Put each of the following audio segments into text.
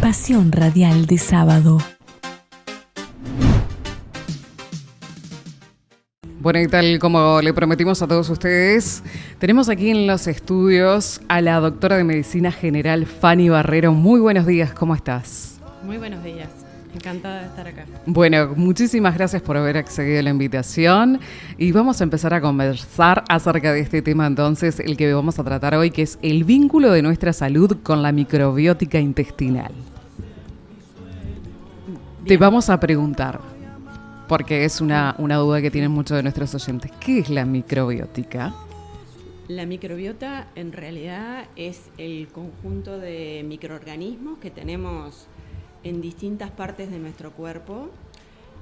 Pasión Radial de Sábado. Bueno, y tal como le prometimos a todos ustedes, tenemos aquí en los estudios a la doctora de Medicina General, Fanny Barrero. Muy buenos días, ¿cómo estás? Muy buenos días, encantada de estar acá. Bueno, muchísimas gracias por haber accedido a la invitación y vamos a empezar a conversar acerca de este tema entonces, el que vamos a tratar hoy, que es el vínculo de nuestra salud con la microbiótica intestinal. Te vamos a preguntar, porque es una duda que tienen muchos de nuestros oyentes. ¿Qué es la microbiótica? La microbiota en realidad es el conjunto de microorganismos que tenemos en distintas partes de nuestro cuerpo.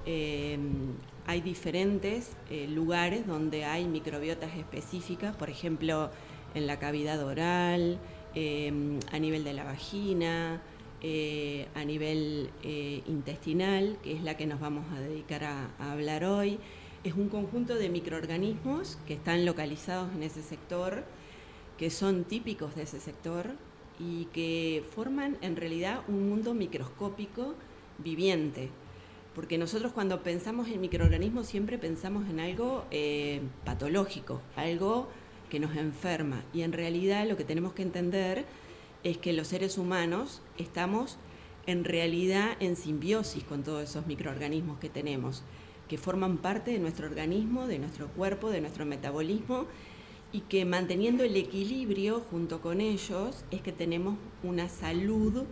Hay diferentes lugares donde hay microbiotas específicas, por ejemplo, en la cavidad oral, a nivel de la vagina, a nivel intestinal, que es la que nos vamos a dedicar a hablar hoy. Es un conjunto de microorganismos que están localizados en ese sector, que son típicos de ese sector y que forman en realidad un mundo microscópico viviente. Porque nosotros cuando pensamos en microorganismos siempre pensamos en algo patológico, algo que nos enferma. Y en realidad lo que tenemos que entender es que los seres humanos estamos en realidad en simbiosis con todos esos microorganismos que tenemos, que forman parte de nuestro organismo, de nuestro cuerpo, de nuestro metabolismo, y que manteniendo el equilibrio junto con ellos es que tenemos una salud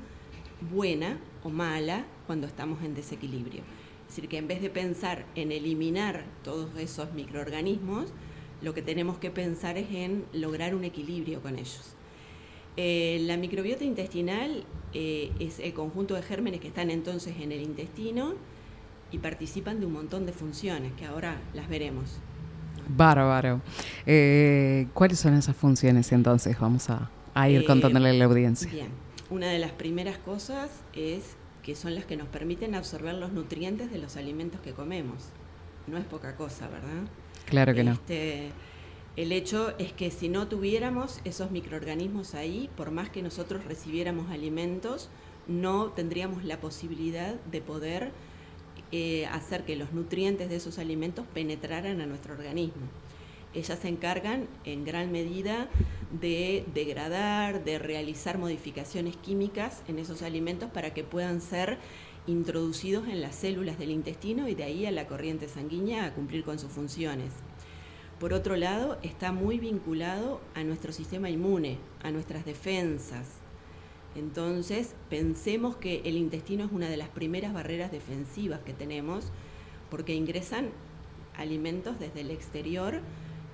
buena o mala cuando estamos en desequilibrio. Es decir, que en vez de pensar en eliminar todos esos microorganismos, lo que tenemos que pensar es en lograr un equilibrio con ellos. La microbiota intestinal es el conjunto de gérmenes que están entonces en el intestino y participan de un montón de funciones que ahora las veremos. Bárbaro. ¿Cuáles son esas funciones entonces? Vamos a ir contándole a la audiencia. Bien, una de las primeras cosas es que son las que nos permiten absorber los nutrientes de los alimentos que comemos. No es poca cosa, ¿verdad? Claro que no. El hecho es que si no tuviéramos esos microorganismos ahí, por más que nosotros recibiéramos alimentos, no tendríamos la posibilidad de poder hacer que los nutrientes de esos alimentos penetraran a nuestro organismo. Ellas se encargan en gran medida de degradar, de realizar modificaciones químicas en esos alimentos para que puedan ser introducidos en las células del intestino y de ahí a la corriente sanguínea a cumplir con sus funciones. Por otro lado, está muy vinculado a nuestro sistema inmune, a nuestras defensas. Entonces, pensemos que el intestino es una de las primeras barreras defensivas que tenemos, porque ingresan alimentos desde el exterior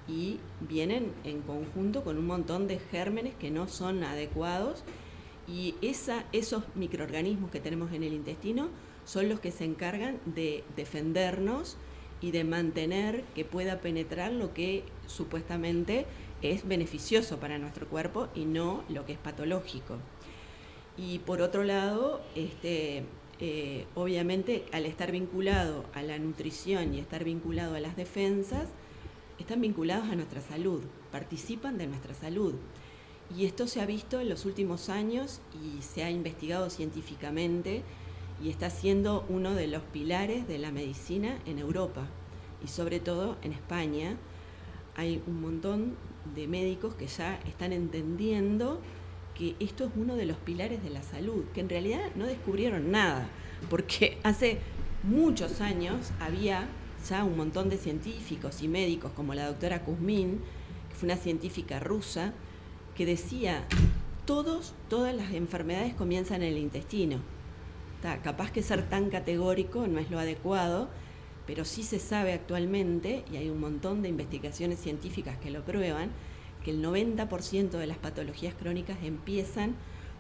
y vienen en conjunto con un montón de gérmenes que no son adecuados, y esos microorganismos que tenemos en el intestino son los que se encargan de defendernos y de mantener que pueda penetrar lo que supuestamente es beneficioso para nuestro cuerpo y no lo que es patológico. Y por otro lado, obviamente al estar vinculado a la nutrición y estar vinculado a las defensas, están vinculados a nuestra salud, participan de nuestra salud. Y esto se ha visto en los últimos años y se ha investigado científicamente y está siendo uno de los pilares de la medicina en Europa y sobre todo en España. Hay un montón de médicos que ya están entendiendo que esto es uno de los pilares de la salud, que en realidad no descubrieron nada, porque hace muchos años había ya un montón de científicos y médicos como la doctora Kuzmin, que fue una científica rusa, que decía, todas las enfermedades comienzan en el intestino. Capaz que ser tan categórico no es lo adecuado, pero sí se sabe actualmente, y hay un montón de investigaciones científicas que lo prueban, que el 90% de las patologías crónicas empiezan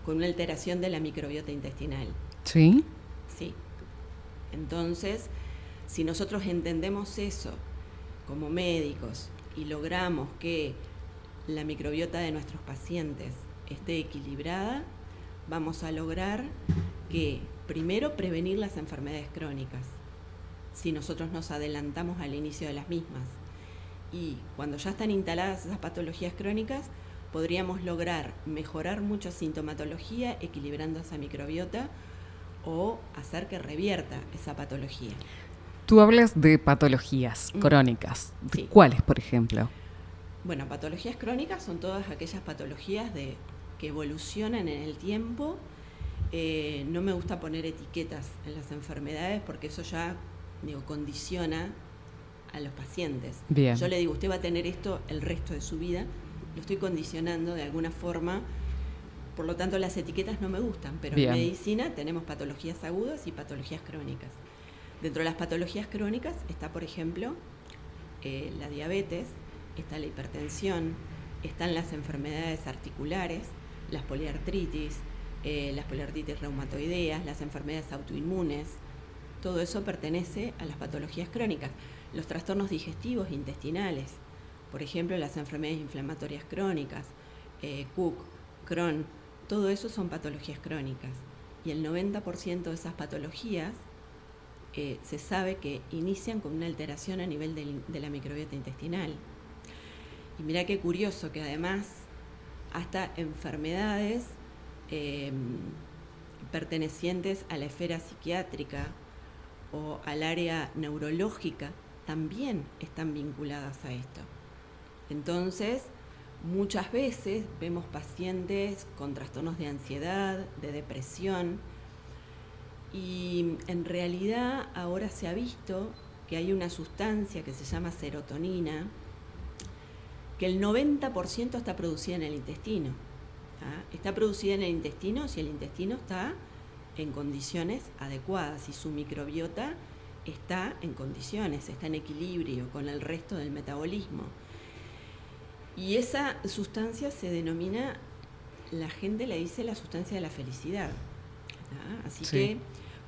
con una alteración de la microbiota intestinal. ¿Sí? Sí. Entonces, si nosotros entendemos eso como médicos y logramos que la microbiota de nuestros pacientes esté equilibrada, vamos a lograr que, primero, prevenir las enfermedades crónicas, si nosotros nos adelantamos al inicio de las mismas. Y cuando ya están instaladas esas patologías crónicas, podríamos lograr mejorar mucho sintomatología equilibrando esa microbiota o hacer que revierta esa patología. Tú hablas de patologías crónicas. Sí. ¿Cuáles, por ejemplo? Bueno, patologías crónicas son todas aquellas patologías que evolucionan en el tiempo. No me gusta poner etiquetas en las enfermedades porque eso ya condiciona a los pacientes. Bien. Yo le digo, usted va a tener esto el resto de su vida, lo estoy condicionando de alguna forma, por lo tanto las etiquetas no me gustan, pero Bien. en medicina tenemos patologías agudas y patologías crónicas. Dentro de las patologías crónicas está, por ejemplo, la diabetes, está la hipertensión, están las enfermedades articulares, las poliartritis reumatoideas, las enfermedades autoinmunes. Todo eso pertenece a las patologías crónicas. Los trastornos digestivos intestinales, por ejemplo, las enfermedades inflamatorias crónicas, Cook, Crohn, todo eso son patologías crónicas. Y el 90% de esas patologías se sabe que inician con una alteración a nivel de la microbiota intestinal. Y mirá qué curioso que además hasta enfermedades pertenecientes a la esfera psiquiátrica o al área neurológica también están vinculadas a esto. Entonces, muchas veces vemos pacientes con trastornos de ansiedad, de depresión, y en realidad ahora se ha visto que hay una sustancia que se llama serotonina, que el 90% está producida en el intestino. Está producida en el intestino si el intestino está en condiciones adecuadas, si su microbiota está en condiciones, está en equilibrio con el resto del metabolismo. Y esa sustancia se denomina, la gente le dice la sustancia de la felicidad. Así Sí. que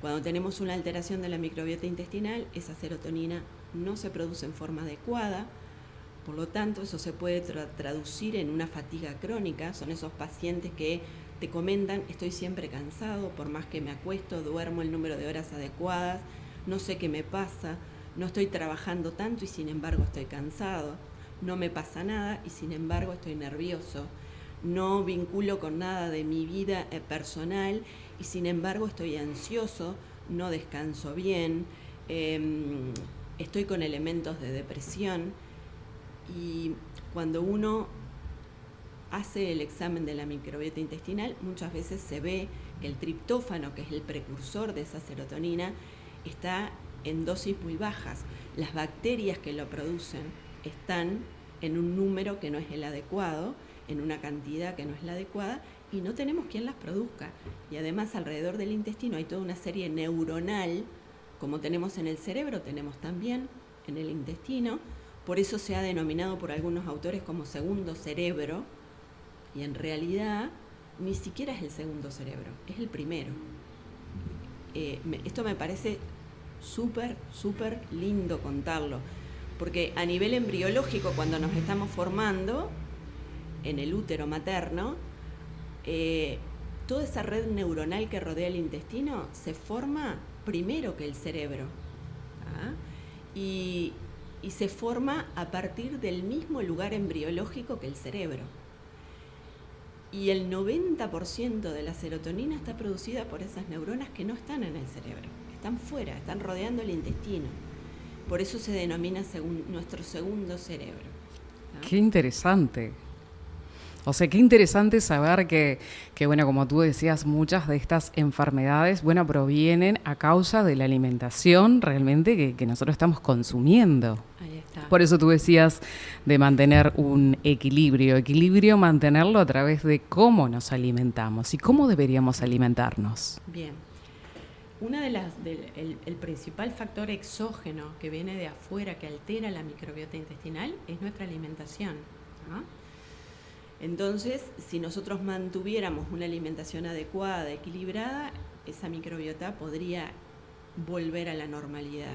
cuando tenemos una alteración de la microbiota intestinal, esa serotonina no se produce en forma adecuada. Por lo tanto, eso se puede traducir en una fatiga crónica. Son esos pacientes que te comentan, estoy siempre cansado, por más que me acuesto, duermo el número de horas adecuadas, no sé qué me pasa, no estoy trabajando tanto y sin embargo estoy cansado, no me pasa nada y sin embargo estoy nervioso, no vinculo con nada de mi vida personal y sin embargo estoy ansioso, no descanso bien, estoy con elementos de depresión. Y cuando uno hace el examen de la microbiota intestinal, muchas veces se ve que el triptófano, que es el precursor de esa serotonina, está en dosis muy bajas. Las bacterias que lo producen están en un número que no es el adecuado, en una cantidad que no es la adecuada, y no tenemos quien las produzca. Y además alrededor del intestino hay toda una serie neuronal, como tenemos en el cerebro, tenemos también en el intestino. Por eso se ha denominado por algunos autores como segundo cerebro, y en realidad ni siquiera es el segundo cerebro, es el primero. Esto me parece súper, súper lindo contarlo, porque a nivel embriológico, cuando nos estamos formando en el útero materno, toda esa red neuronal que rodea el intestino se forma primero que el cerebro. Y se forma a partir del mismo lugar embriológico que el cerebro. Y el 90% de la serotonina está producida por esas neuronas que no están en el cerebro, están fuera, están rodeando el intestino. Por eso se denomina nuestro segundo cerebro. Qué interesante. O sea, qué interesante saber que, bueno, como tú decías, muchas de estas enfermedades, bueno, provienen a causa de la alimentación realmente que nosotros estamos consumiendo. Ahí está. Por eso tú decías de mantener un equilibrio. Equilibrio, mantenerlo a través de cómo nos alimentamos y cómo deberíamos alimentarnos. Bien. El principal factor exógeno que viene de afuera, que altera la microbiota intestinal, es nuestra alimentación, ¿no? Entonces, si nosotros mantuviéramos una alimentación adecuada, equilibrada, esa microbiota podría volver a la normalidad.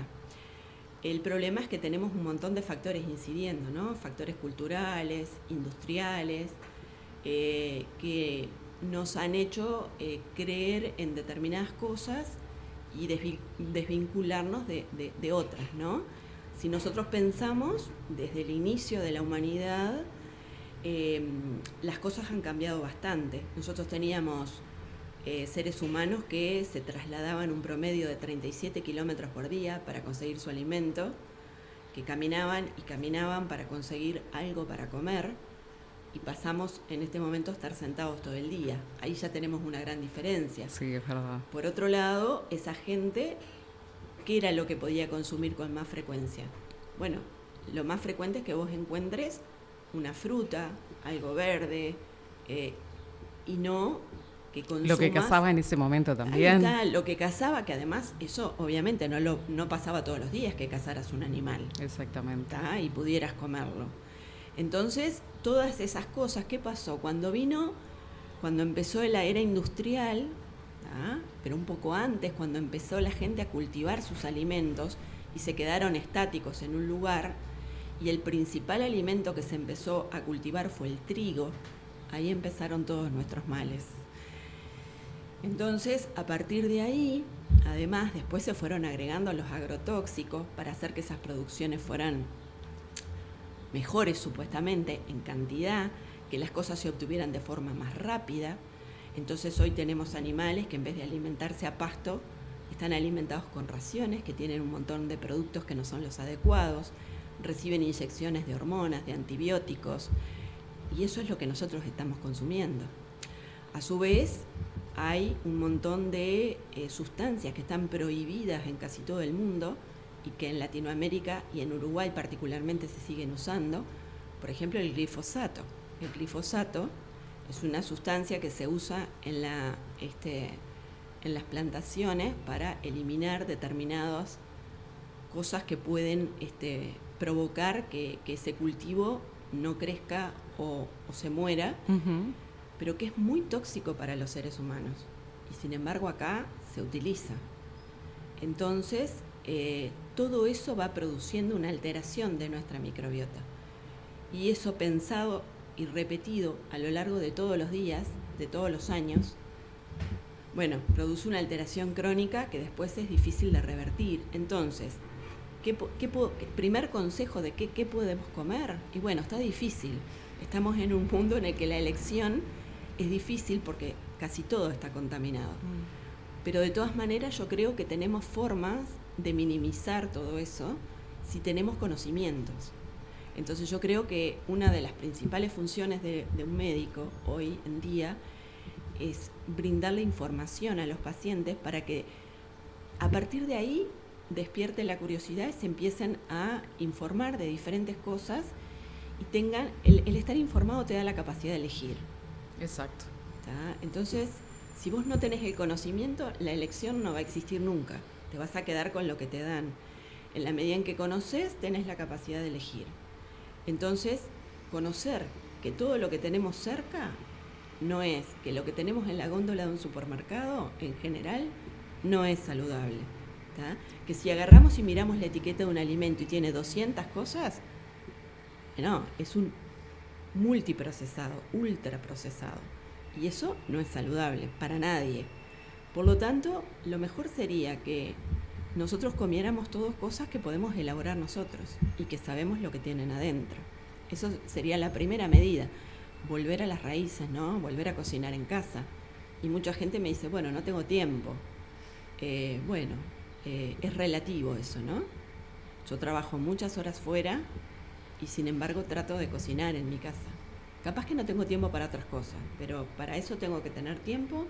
El problema es que tenemos un montón de factores incidiendo, ¿no? Factores culturales, industriales, que nos han hecho creer en determinadas cosas y desvincularnos de otras, ¿no? Si nosotros pensamos desde el inicio de la humanidad, las cosas han cambiado bastante. Nosotros teníamos seres humanos que se trasladaban un promedio de 37 kilómetros por día para conseguir su alimento, que caminaban y caminaban para conseguir algo para comer, y pasamos en este momento a estar sentados todo el día. Ahí ya tenemos una gran diferencia. Sí, es verdad. Por otro lado, esa gente, ¿qué era lo que podía consumir con más frecuencia? Bueno, lo más frecuente es que vos encuentres una fruta, algo verde, y no que consumas... Lo que cazaba en ese momento también. Ahí está, lo que cazaba, que además eso obviamente no pasaba todos los días que cazaras un animal. Exactamente. ¿Tá? Y pudieras comerlo. Entonces, todas esas cosas, ¿qué pasó? Cuando empezó la era industrial, ¿tá? Pero un poco antes, cuando empezó la gente a cultivar sus alimentos y se quedaron estáticos en un lugar, y el principal alimento que se empezó a cultivar fue el trigo, ahí empezaron todos nuestros males. Entonces, a partir de ahí, además, después se fueron agregando los agrotóxicos para hacer que esas producciones fueran mejores supuestamente en cantidad, que las cosas se obtuvieran de forma más rápida. Entonces hoy tenemos animales que en vez de alimentarse a pasto, están alimentados con raciones que tienen un montón de productos que no son los adecuados, reciben inyecciones de hormonas, de antibióticos, y eso es lo que nosotros estamos consumiendo. A su vez, hay un montón de sustancias que están prohibidas en casi todo el mundo y que en Latinoamérica y en Uruguay particularmente se siguen usando. Por ejemplo, el glifosato. El glifosato es una sustancia que se usa en las plantaciones para eliminar determinadas cosas que pueden provocar que ese cultivo no crezca o se muera, pero que es muy tóxico para los seres humanos. Y sin embargo acá se utiliza. Entonces, todo eso va produciendo una alteración de nuestra microbiota. Y eso pensado y repetido a lo largo de todos los días, de todos los años, bueno, produce una alteración crónica que después es difícil de revertir. Entonces, primer consejo de qué podemos comer? Y bueno, está difícil. Estamos en un mundo en el que la elección es difícil porque casi todo está contaminado. Pero de todas maneras yo creo que tenemos formas de minimizar todo eso si tenemos conocimientos. Entonces yo creo que una de las principales funciones de un médico hoy en día es brindarle información a los pacientes para que a partir de ahí despierte la curiosidad y se empiecen a informar de diferentes cosas y tengan, el estar informado te da la capacidad de elegir. Exacto. ¿Tá? Entonces, si vos no tenés el conocimiento, la elección no va a existir nunca. Te vas a quedar con lo que te dan. En la medida en que conoces, tenés la capacidad de elegir. Entonces, conocer que todo lo que tenemos cerca no es, que lo que tenemos en la góndola de un supermercado, en general, no es saludable. ¿Tá? Que si agarramos y miramos la etiqueta de un alimento y tiene 200 cosas, no, es un multiprocesado, ultraprocesado. Y eso no es saludable para nadie. Por lo tanto, lo mejor sería que nosotros comiéramos todas cosas que podemos elaborar nosotros y que sabemos lo que tienen adentro. Eso sería la primera medida. Volver a las raíces, ¿no? Volver a cocinar en casa. Y mucha gente me dice, bueno, no tengo tiempo. Es relativo eso, ¿no? Yo trabajo muchas horas fuera y sin embargo trato de cocinar en mi casa. Capaz que no tengo tiempo para otras cosas, pero para eso tengo que tener tiempo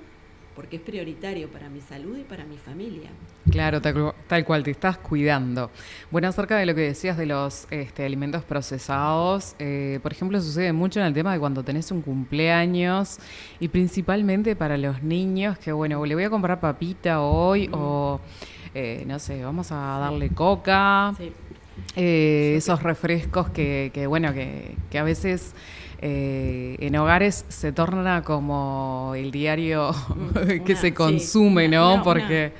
porque es prioritario para mi salud y para mi familia. Claro, tal cual, te estás cuidando. Bueno, acerca de lo que decías de los alimentos procesados, por ejemplo, sucede mucho en el tema de cuando tenés un cumpleaños y principalmente para los niños, que bueno, le voy a comprar papita hoy o, no sé, vamos a darle coca, Sí. Esos refrescos que a veces... en hogares se torna como el diario que se consume, sí, ¿no? Porque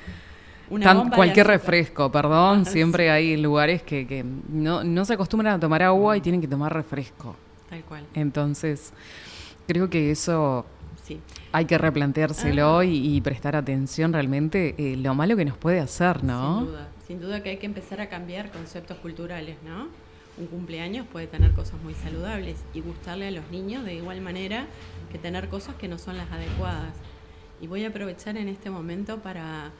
cualquier refresco, perdón, siempre hay lugares que no se acostumbran a tomar agua y tienen que tomar refresco. Tal cual. Entonces, creo que eso sí, hay que replanteárselo y prestar atención realmente lo malo que nos puede hacer, ¿no? Sin duda que hay que empezar a cambiar conceptos culturales, ¿no? un cumpleaños puede tener cosas muy saludables y gustarle a los niños de igual manera que tener cosas que no son las adecuadas. Y voy a aprovechar en este momento para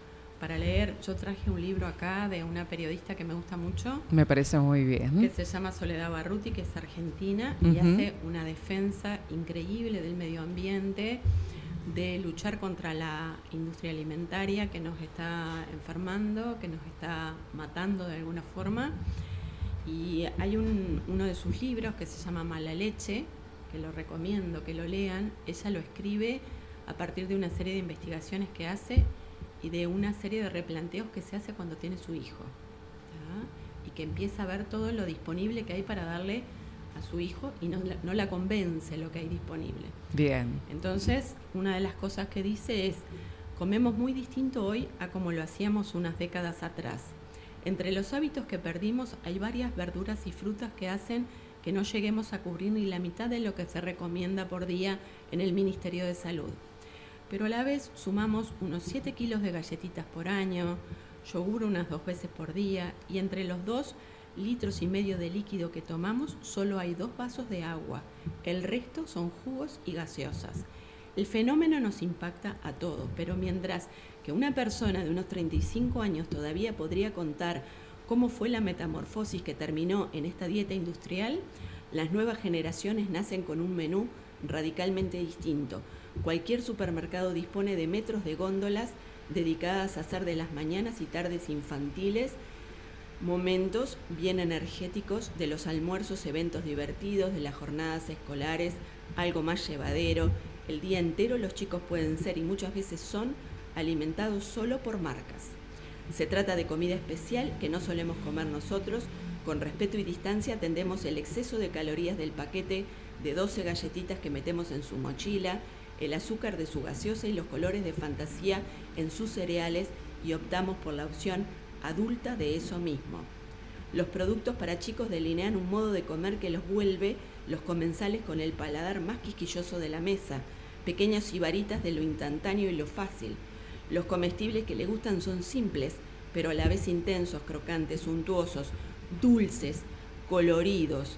leer. Yo traje un libro acá de una periodista que me gusta mucho. Me parece muy bien. Que se llama Soledad Barruti, que es argentina, y hace una defensa increíble del medio ambiente, de luchar contra la industria alimentaria que nos está enfermando, que nos está matando de alguna forma. Y hay uno de sus libros que se llama Mala Leche, que lo recomiendo que lo lean. Ella lo escribe a partir de una serie de investigaciones que hace y de una serie de replanteos que se hace cuando tiene su hijo, ¿tá? Y que empieza a ver todo lo disponible que hay para darle a su hijo y no la convence lo que hay disponible. Bien. Entonces, una de las cosas que dice es: comemos muy distinto hoy a como lo hacíamos unas décadas atrás. Entre los hábitos que perdimos hay varias verduras y frutas que hacen que no lleguemos a cubrir ni la mitad de lo que se recomienda por día en el Ministerio de Salud. Pero a la vez sumamos unos 7 kilos de galletitas por año, yogur unas 2 veces por día, y entre los 2,5 litros de líquido que tomamos solo hay 2 vasos de agua. El resto son jugos y gaseosas. El fenómeno nos impacta a todos, pero mientras que una persona de unos 35 años todavía podría contar cómo fue la metamorfosis que terminó en esta dieta industrial, las nuevas generaciones nacen con un menú radicalmente distinto. Cualquier supermercado dispone de metros de góndolas dedicadas a hacer de las mañanas y tardes infantiles momentos bien energéticos, de los almuerzos eventos divertidos, de las jornadas escolares algo más llevadero. El día entero los chicos pueden ser, y muchas veces son, alimentados solo por marcas. Se trata de comida especial que no solemos comer nosotros. Con respeto y distancia atendemos el exceso de calorías del paquete de 12 galletitas que metemos en su mochila, el azúcar de su gaseosa y los colores de fantasía en sus cereales, y optamos por la opción adulta de eso mismo. Los productos para chicos delinean un modo de comer que los vuelve los comensales con el paladar más quisquilloso de la mesa, pequeños sibaritas de lo instantáneo y lo fácil. Los comestibles que le gustan son simples, pero a la vez intensos, crocantes, suntuosos, dulces, coloridos.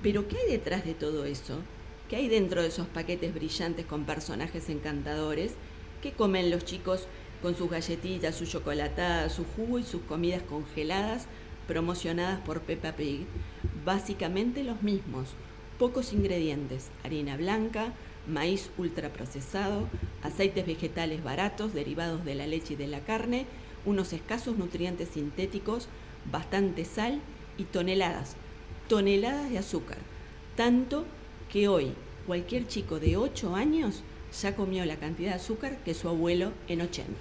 ¿Pero qué hay detrás de todo eso? ¿Qué hay dentro de esos paquetes brillantes con personajes encantadores? ¿Qué comen los chicos con sus galletitas, su chocolatada, su jugo y sus comidas congeladas promocionadas por Peppa Pig? Básicamente los mismos, pocos ingredientes: harina blanca, maíz ultraprocesado, aceites vegetales baratos derivados de la leche y de la carne, unos escasos nutrientes sintéticos, bastante sal y toneladas de azúcar. Tanto que hoy cualquier chico de 8 años ya comió la cantidad de azúcar que su abuelo en 80.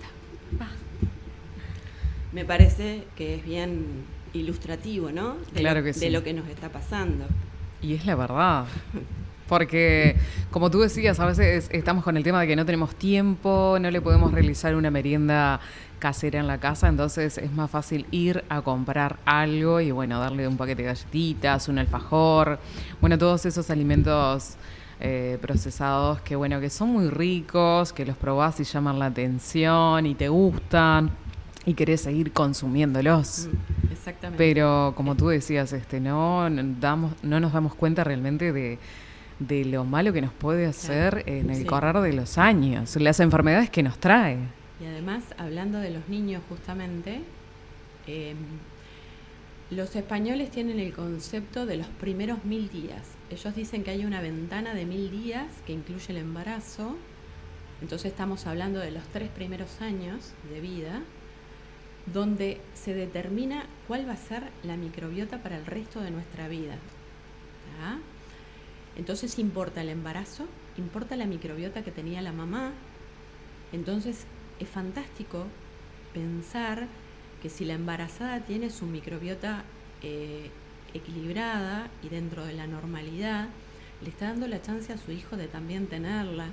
Me parece que es bien ilustrativo, ¿no? Claro que sí. De lo que nos está pasando. Y es la verdad. Porque, como tú decías, a veces estamos con el tema de que no tenemos tiempo, no le podemos realizar una merienda casera en la casa, entonces es más fácil ir a comprar algo y, bueno, darle un paquete de galletitas, un alfajor, bueno, todos esos alimentos procesados que, bueno, que son muy ricos, que los probás y llaman la atención y te gustan y querés seguir consumiéndolos. Exactamente. Pero, como tú decías, no nos damos cuenta realmente de lo malo que nos puede hacer en el correr de los años, las enfermedades que nos trae. Y además, hablando de los niños justamente, los españoles tienen el concepto de los primeros 1000 días. Ellos dicen que hay una ventana de 1000 días que incluye el embarazo. Entonces estamos hablando de los 3 primeros años de vida, donde se determina cuál va a ser la microbiota para el resto de nuestra vida. ¿Ah? Entonces importa el embarazo, importa la microbiota que tenía la mamá. Entonces es fantástico pensar que si la embarazada tiene su microbiota equilibrada y dentro de la normalidad, le está dando la chance a su hijo de también tenerla,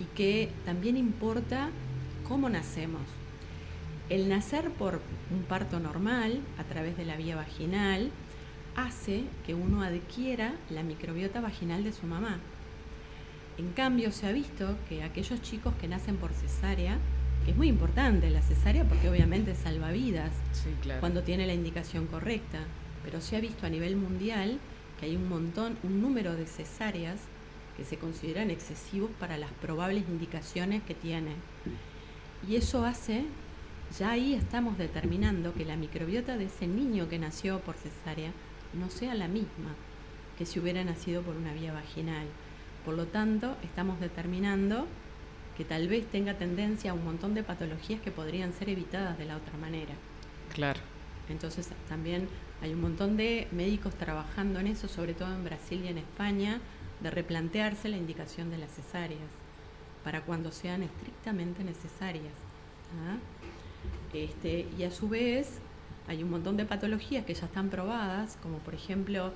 y que también importa cómo nacemos. El nacer por un parto normal, a través de la vía vaginal, hace que uno adquiera la microbiota vaginal de su mamá. En cambio, se ha visto que aquellos chicos que nacen por cesárea, que es muy importante la cesárea porque obviamente salva vidas, Sí, claro. cuando tiene la indicación correcta, pero se ha visto a nivel mundial que hay un número de cesáreas que se consideran excesivos para las probables indicaciones que tiene. Y eso hace, ya ahí estamos determinando que la microbiota de ese niño que nació por cesárea no sea la misma que si hubiera nacido por una vía vaginal. Por lo tanto, estamos determinando que tal vez tenga tendencia a un montón de patologías que podrían ser evitadas de la otra manera. Claro. Entonces también hay un montón de médicos trabajando en eso, sobre todo en Brasil y en España, de replantearse la indicación de las cesáreas para cuando sean estrictamente necesarias. Y a su vez hay un montón de patologías que ya están probadas, como por ejemplo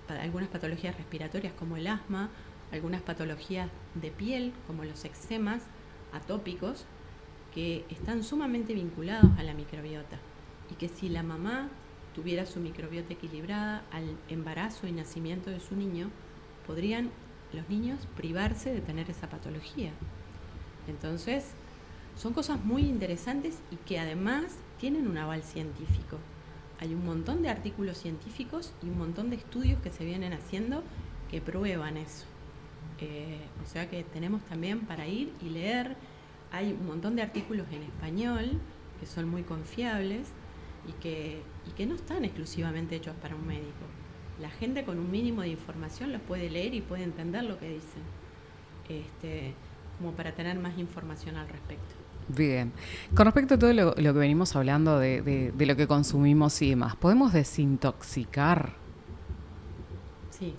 para algunas patologías respiratorias como el asma, algunas patologías de piel como los eczemas atópicos, que están sumamente vinculados a la microbiota, y que si la mamá tuviera su microbiota equilibrada al embarazo y nacimiento de su niño, podrían los niños privarse de tener esa patología. Entonces, son cosas muy interesantes y que además tienen un aval científico. Hay un montón de artículos científicos y un montón de estudios que se vienen haciendo que prueban eso. O sea que tenemos también para ir y leer. Hay un montón de artículos en español que son muy confiables y que no están exclusivamente hechos para un médico. La gente con un mínimo de información los puede leer y puede entender lo que dicen, como para tener más información al respecto. Bien. Con respecto a todo lo que venimos hablando de lo que consumimos y demás, ¿podemos desintoxicar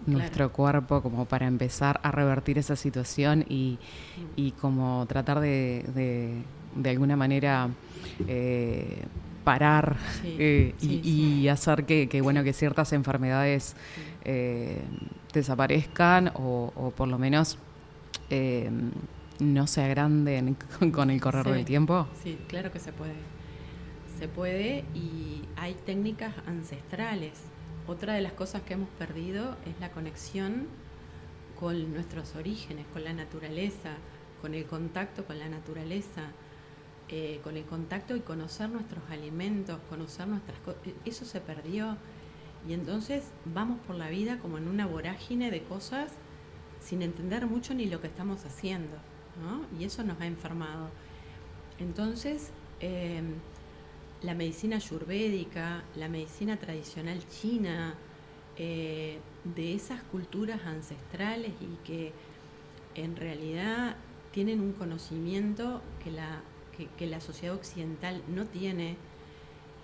nuestro cuerpo como para empezar a revertir esa situación y como tratar de alguna manera parar y hacer que ciertas enfermedades desaparezcan o por lo menos no se agranden con el correr del tiempo? Sí, claro que se puede. Se puede, y hay técnicas ancestrales. Otra de las cosas que hemos perdido es la conexión con nuestros orígenes, con la naturaleza, con el contacto con la naturaleza, con el contacto y conocer nuestros alimentos, conocer nuestras cosas. Eso se perdió, y entonces vamos por la vida como en una vorágine de cosas sin entender mucho ni lo que estamos haciendo, ¿no? Y eso nos ha enfermado. Entonces, la medicina ayurvédica, la medicina tradicional china, de esas culturas ancestrales y que en realidad tienen un conocimiento que la sociedad occidental no tiene,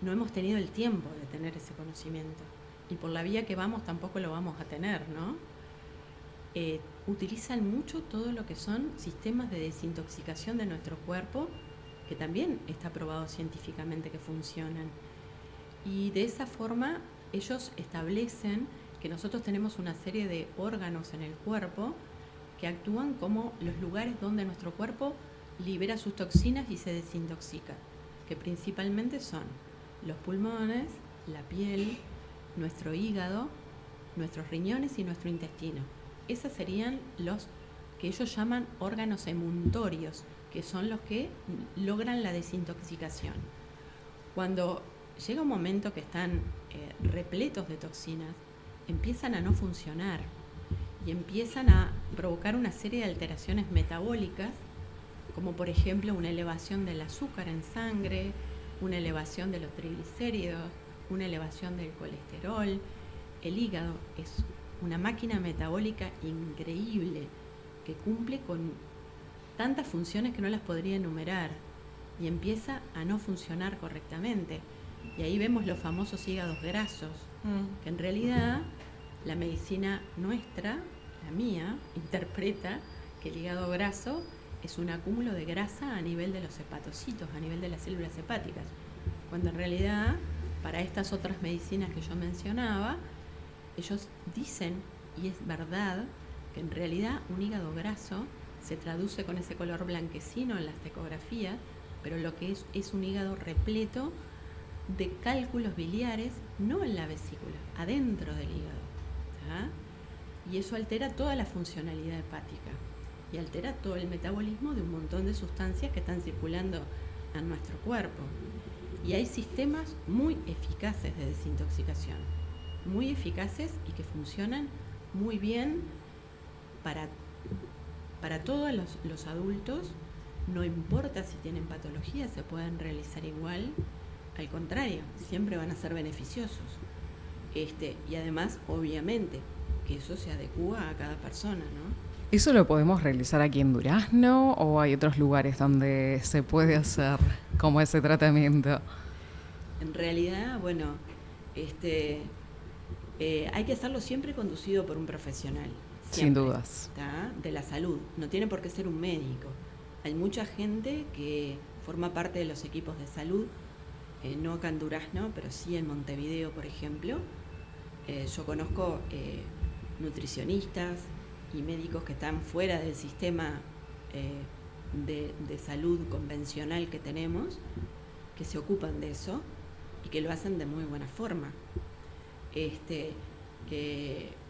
no hemos tenido el tiempo de tener ese conocimiento. Y por la vía que vamos tampoco lo vamos a tener, ¿no? Utilizan mucho todo lo que son sistemas de desintoxicación de nuestro cuerpo, que también está probado científicamente que funcionan. Y de esa forma ellos establecen que nosotros tenemos una serie de órganos en el cuerpo que actúan como los lugares donde nuestro cuerpo libera sus toxinas y se desintoxica, que principalmente son los pulmones, la piel, nuestro hígado, nuestros riñones y nuestro intestino. Esos serían los que ellos llaman órganos emuntorios, que son los que logran la desintoxicación. Cuando llega un momento que están repletos de toxinas, empiezan a no funcionar y empiezan a provocar una serie de alteraciones metabólicas, como por ejemplo una elevación del azúcar en sangre, una elevación de los triglicéridos, una elevación del colesterol. El hígado es una máquina metabólica increíble que cumple con tantas funciones que no las podría enumerar, y empieza a no funcionar correctamente. Y ahí vemos los famosos hígados grasos, que en realidad la medicina nuestra, la mía, interpreta que el hígado graso es un acúmulo de grasa a nivel de los hepatocitos, a nivel de las células hepáticas, cuando en realidad para estas otras medicinas que yo mencionaba, ellos dicen, y es verdad, que en realidad un hígado graso se traduce con ese color blanquecino en las ecografías, pero lo que es un hígado repleto de cálculos biliares, no en la vesícula, adentro del hígado, ¿tá? Y eso altera toda la funcionalidad hepática y altera todo el metabolismo de un montón de sustancias que están circulando en nuestro cuerpo. Y hay sistemas muy eficaces de desintoxicación. muy eficaces y que funcionan muy bien para todos los adultos. No importa si tienen patología, se pueden realizar igual. Al contrario, siempre van a ser beneficiosos. Y además, obviamente, que eso se adecúa a cada persona, ¿no? ¿Eso lo podemos realizar aquí en Durazno o hay otros lugares donde se puede hacer como ese tratamiento? En realidad, bueno, hay que hacerlo siempre conducido por un profesional. Siempre, sin dudas. ¿tá? De la salud. No tiene por qué ser un médico. Hay mucha gente que forma parte de los equipos de salud, no acá en Durazno, pero sí en Montevideo, por ejemplo. Yo conozco nutricionistas y médicos que están fuera del sistema de salud convencional que tenemos, que se ocupan de eso y que lo hacen de muy buena forma.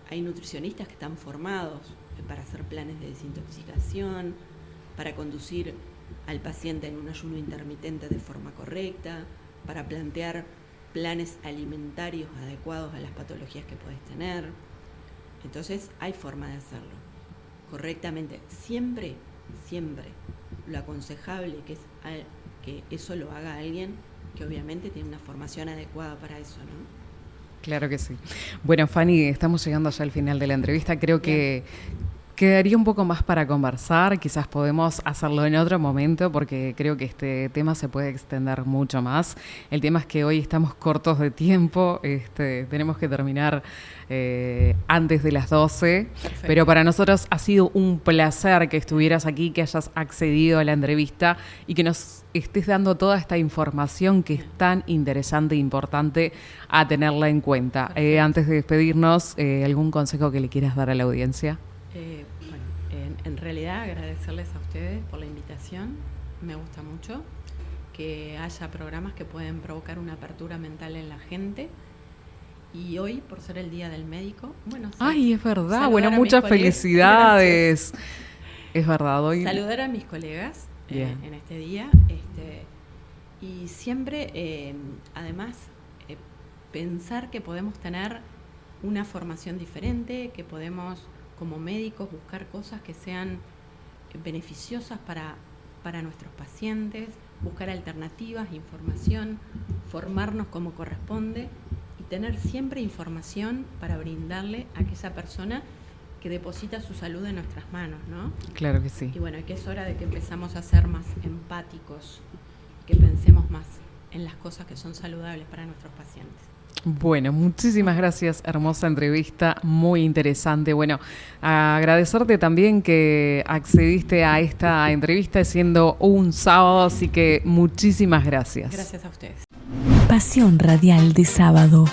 Hay nutricionistas que están formados para hacer planes de desintoxicación, para conducir al paciente en un ayuno intermitente de forma correcta, para plantear planes alimentarios adecuados a las patologías que puedes tener. Entonces hay forma de hacerlo correctamente. Siempre lo aconsejable que es que eso lo haga alguien que obviamente tiene una formación adecuada para eso, ¿no? Claro que sí. Bueno, Fanny, estamos llegando ya al final de la entrevista. Creo que quedaría un poco más para conversar. Quizás podemos hacerlo en otro momento porque creo que este tema se puede extender mucho más. El tema es que hoy estamos cortos de tiempo. Tenemos que terminar antes de las 12. Perfecto. Pero para nosotros ha sido un placer que estuvieras aquí, que hayas accedido a la entrevista y que nos estés dando toda esta información que es tan interesante e importante a tenerla en cuenta. Antes de despedirnos, ¿algún consejo que le quieras dar a la audiencia? En realidad agradecerles a ustedes por la invitación. Me gusta mucho que haya programas que pueden provocar una apertura mental en la gente. Y hoy, por ser el Día del Médico, bueno, ¡ay, es verdad! Bueno, muchas felicidades. Gracias. Es verdad. Hoy saludar a mis colegas en este día. Y siempre, además, pensar que podemos tener una formación diferente, que podemos, como médicos, buscar cosas que sean beneficiosas para nuestros pacientes, buscar alternativas, información, formarnos como corresponde y tener siempre información para brindarle a aquella persona que deposita su salud en nuestras manos, ¿no? Claro que sí. Y bueno, que es hora de que empezamos a ser más empáticos, que pensemos más en las cosas que son saludables para nuestros pacientes. Bueno, muchísimas gracias, hermosa entrevista, muy interesante. Bueno, agradecerte también que accediste a esta entrevista siendo un sábado, así que muchísimas gracias. Gracias a ustedes. Pasión Radial de Sábado.